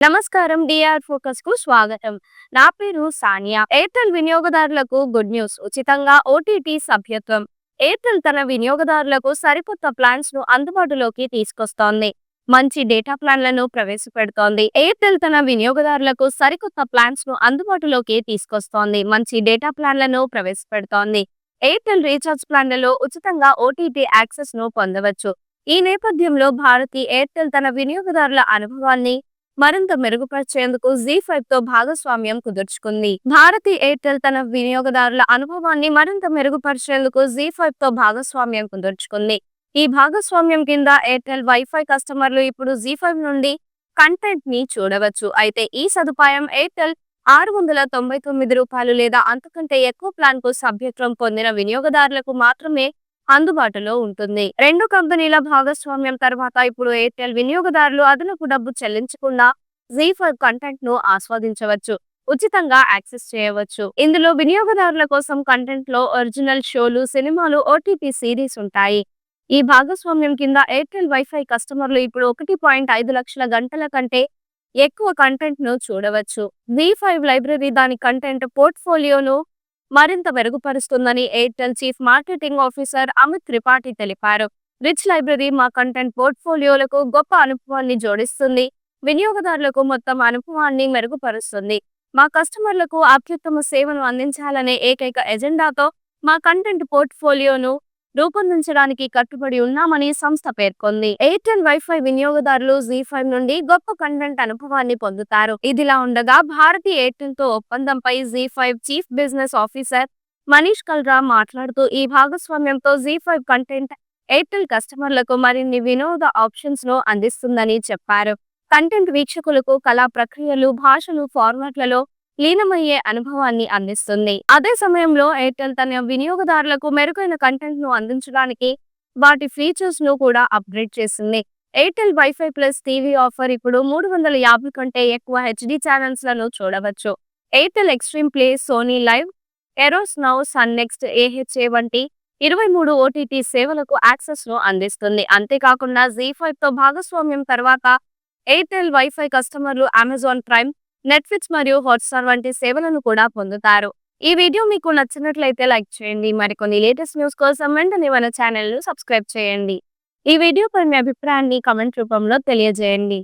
నమస్కారం. DR focus కు స్వాగతం. నా పేరు సానియా. ఎయిర్టెల్ వినియోగదారులకు గుడ్ న్యూస్. ఉచితంగా ఓటీటీ సభ్యత్వం. ఎయిర్టెల్ తన వినియోగదారులకు సరికొత్త ప్లాన్స్ ను అందుబాటులోకి తీసుకొస్తోంది. మంచి డేటా ప్లాన్లను ప్రవేశపెడుతోంది. ఎయిర్టెల్ తన వినియోగదారులకు సరికొత్త ప్లాన్స్ ను అందుబాటులోకి తీసుకొస్తోంది. మంచి డేటా ప్లాన్లను ప్రవేశపెడుతోంది. ఎయిర్టెల్ రీఛార్జ్ ప్లాన్లలో ఉచితంగా ఓటీటీ యాక్సెస్ ను పొందవచ్చు. ఈ నేపథ్యంలో భారతి ఎయిర్టెల్ తన వినియోగదారుల అనుభవాన్ని మరింత మెరుగుపరిచేందుకు జీ5 తో భాగస్వామ్యం కుదుర్చుకుంది. భారతి ఎయిర్టెల్ తన వినియోగదారుల అనుభవాన్ని మరింత మెరుగుపరిచేందుకు జీ5 తో భాగస్వామ్యం కుదుర్చుకుంది. ఈ భాగస్వామ్యం కింద ఎయిర్టెల్ వైఫై కస్టమర్లు ఇప్పుడు జీ5 నుండి కంటెంట్ ని చూడవచ్చు. అయితే ఈ సదుపాయం ఎయిర్టెల్ రూ. 699 లేదా అంతకంటే ఎక్కువ ప్లాన్ కు సభ్యత్వం పొందిన వినియోగదారులకు మాత్రమే అందుబాటులో ఉంటుంది. రెండు కంపెనీల భాగస్వామ్యం తర్వాత ఇప్పుడు ఎయిర్టెల్ వినియోగదారులు అదనపు డబ్బు చెల్లించకుండా జీ5 కంటెంట్ ను ఆస్వాదించవచ్చు, ఉచితంగా యాక్సెస్ చేయవచ్చు. ఇందులో వినియోగదారుల కోసం కంటెంట్ లో ఒరిజినల్ షోలు, సినిమాలు, ఓటీటీ సిరీస్ ఉంటాయి. ఈ భాగస్వామ్యం కింద ఎయిర్టెల్ వైఫై కస్టమర్లు ఇప్పుడు 1.5 లక్షల గంటల కంటే ఎక్కువ కంటెంట్ ను చూడవచ్చు. జీ5 లైబ్రరీ దాని కంటెంట్ పోర్ట్ఫోలియోను మరింత మెరుగుపరుస్తుందని Airtel chief marketing officer Amit Tripathi తెలిపారు. రిచ్ లైబ్రరీ మా కంటెంట్ పోర్ట్ఫోలియోలకు గొప్ప అనుభవాన్ని జోడిస్తుంది, వినియోగదారులకు మొత్తం అనుభవాన్ని మెరుగుపరుస్తుంది. మా కస్టమర్లకు అత్యుత్తమ సేవను అందించాలనే ఏకైక ఎజెండాతో మా కంటెంట్ పోర్ట్ఫోలియోను రూపొందించడానికి కట్టుబడి ఉన్నామని సంస్థ పేర్కొంది. ఎయిర్టెల్ వైఫై వినియోగదారులు జీ5 నుండి గొప్ప కంటెంట్ అనుభవాన్ని పొందుతారు. ఇదిలా ఉండగా భారతి ఎయిర్టెల్ తో ఒప్పందంపై Zee5 chief business officer Manish Kalra మాట్లాడుతూ, ఈ భాగస్వామ్యంతో జీ5 కంటెంట్ ఎయిర్టెల్ కస్టమర్లకు మరిన్ని వినోద ఆప్షన్స్ ను అందిస్తుందని చెప్పారు. కంటెంట్ వీక్షకులకు కళా ప్రక్రియలు, భాషలు, ఫార్మాట్లలో లీనమయ్యే అనుభవాన్ని అందిస్తుంది. అదే సమయంలో ఎయిర్టెల్ తన వినియోగదారులకు మెరుగైన కంటెంట్ ను అందించడానికి వాటి ఫీచర్స్ ను కూడా అప్గ్రేడ్ చేసింది. Airtel wifi plus TV offer ఇప్పుడు 350 కంటే ఎక్కువ హెచ్డి ఛానల్స్ లను చూడవచ్చు. Airtel Xstream Play, Sony Liv, Eros Now, Sun Next, aha వంటి 23 ఓటీటీ సేవలకు యాక్సెస్ ను అందిస్తుంది. అంతేకాకుండా జీ5 తో భాగస్వామ్యం తర్వాత ఎయిర్టెల్ వైఫై కస్టమర్లు అమెజాన్ ప్రైమ్, నెట్ఫ్లిక్స్ మరియు హాట్‌స్టార్ వంటి సేవలను కూడా పొందుతారు. ఈ వీడియో మీకు నచ్చినట్లయితే లైక్ చేయండి. మరికొన్ని లేటెస్ట్ న్యూస్ కోసం వెంటనే మన ఛానల్ ను సబ్స్క్రైబ్ చేయండి. ఈ వీడియోపై మీ అభిప్రాయాన్ని కామెంట్ రూపంలో తెలియజేయండి.